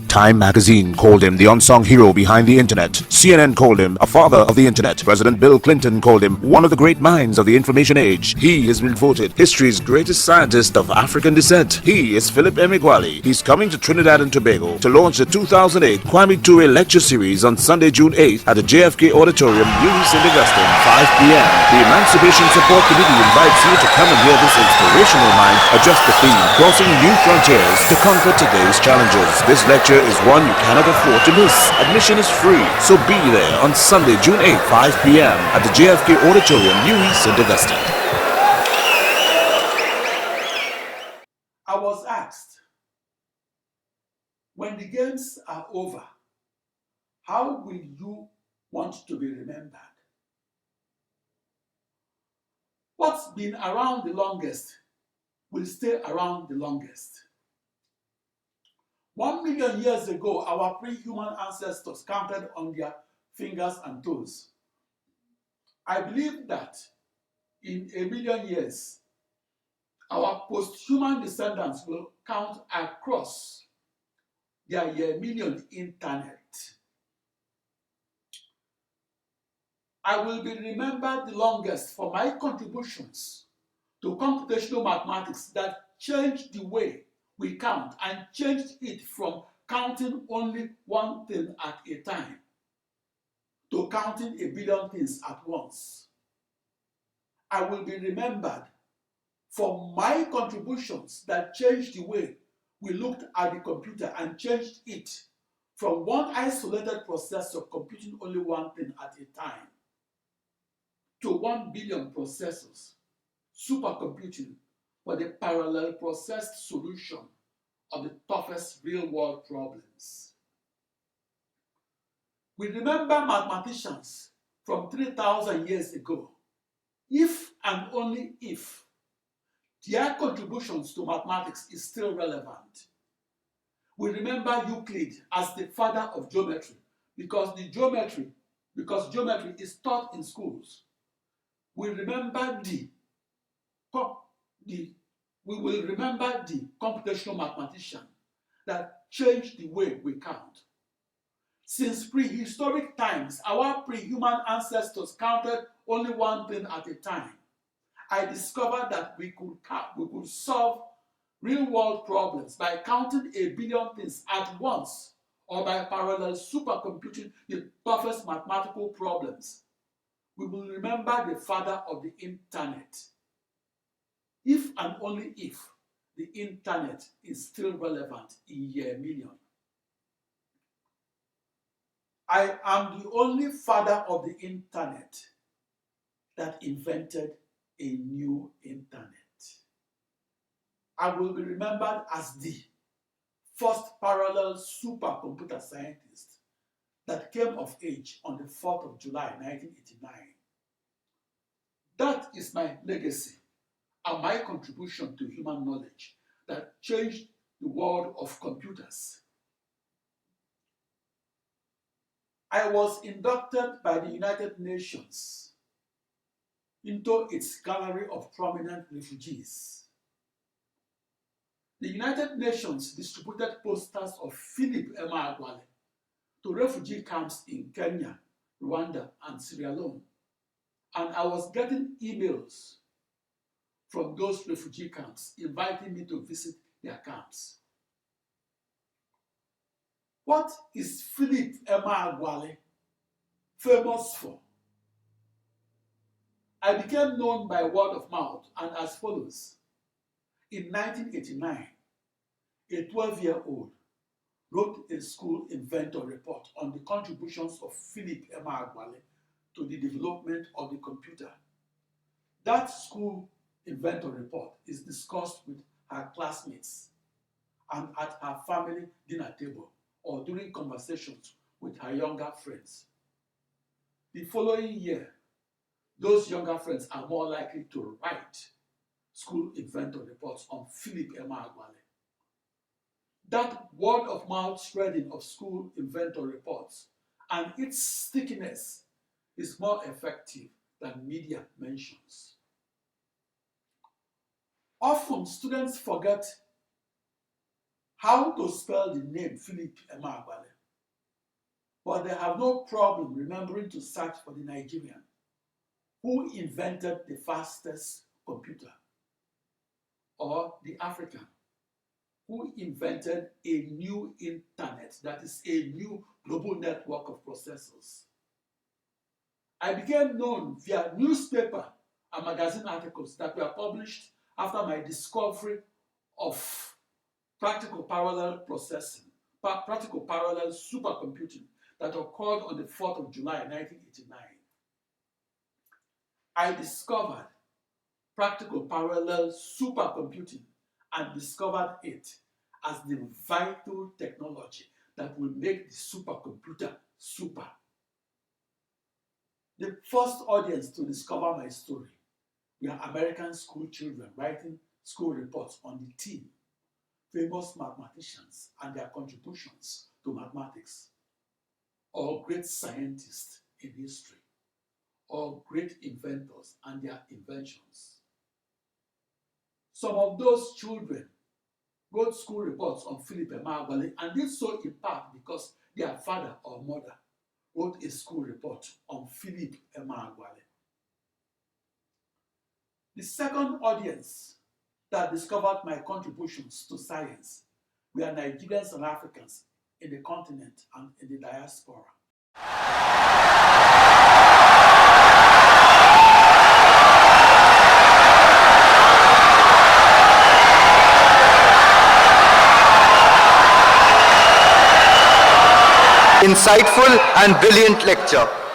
Time magazine called him the unsung hero behind the internet. CNN called him a father of the internet. President Bill Clinton called him one of the great minds of the information age. He has been voted history's greatest scientist of African descent. He is Philip Emeagwali. He's coming to Trinidad and Tobago to launch the 2008 Kwame Ture lecture series on Sunday, June 8th at the JFK Auditorium, New St. Augustine, 5 p.m. The Emancipation Support Committee invites you to come and hear this inspirational mind adjust the theme, crossing new frontiers to conquer today's challenges. This lecture is one you cannot afford to miss. Admission is free, so be there on Sunday, June 8th, 5 p.m. at the JFK Auditorium, New St. Augustine. I was asked, when the games are over, how will you want to be remembered? What's been around the longest will stay around the longest. 1 million years ago, our pre-human ancestors counted on their fingers and toes. I believe that in a million years, our post-human descendants will count across their million internet. I will be remembered the longest for my contributions to computational mathematics that changed the way we count and changed it from counting only one thing at a time to counting a billion things at once. I will be remembered for my contributions that changed the way we looked at the computer and changed it from one isolated processor computing only one thing at a time to 1 billion processors, supercomputing for the parallel processed solution of the toughest real-world problems. We remember mathematicians from 3,000 years ago, if and only if their contributions to mathematics is still relevant. We remember Euclid as the father of geometry because geometry is taught in schools. We will remember the computational mathematician that changed the way we count. Since prehistoric times, our pre-human ancestors counted only one thing at a time. I discovered that we could solve real-world problems by counting a billion things at once or by parallel supercomputing the toughest mathematical problems. We will remember the father of the internet, if and only if the internet is still relevant in year million. I am the only father of the internet that invented a new internet. I will be remembered as the first parallel supercomputer scientist that came of age on the 4th of July, 1989. That is my legacy and my contribution to human knowledge that changed the world of computers. I was inducted by the United Nations into its gallery of prominent refugees. The United Nations distributed posters of Philip Emeagwali to refugee camps in Kenya, Rwanda, and Sierra Leone. And I was getting emails from those refugee camps inviting me to visit their camps. What is Philip Emeagwali famous for? I became known by word of mouth and as follows. In 1989, a 12-year-old wrote a school inventor report on the contributions of Philip Emeagwali to the development of the computer. That school inventor report is discussed with her classmates and at her family dinner table or during conversations with her younger friends. The following year, those younger friends are more likely to write school inventor reports on Philip Emeagwali. That word-of-mouth spreading of school inventor reports and its stickiness is more effective than media mentions. Often, students forget how to spell the name Philip Emeagwali, but they have no problem remembering to search for the Nigerian who invented the fastest computer, or the African who invented a new internet, that is a new global network of processors. I became known via newspaper and magazine articles that were published after my discovery of practical parallel processing, practical parallel supercomputing that occurred on the 4th of July 1989. I discovered practical parallel supercomputing and discovered it as the vital technology that will make the supercomputer super. The first audience to discover my story were American school children writing school reports on the theme famous mathematicians and their contributions to mathematics, or great scientists in history, or great inventors and their inventions. Some of those children wrote school reports on Philip Emeagwali and did so in part because their father or mother wrote a school report on Philip Emeagwali. The second audience that discovered my contributions to science were Nigerians and Africans in the continent and in the diaspora. Insightful and brilliant lecture.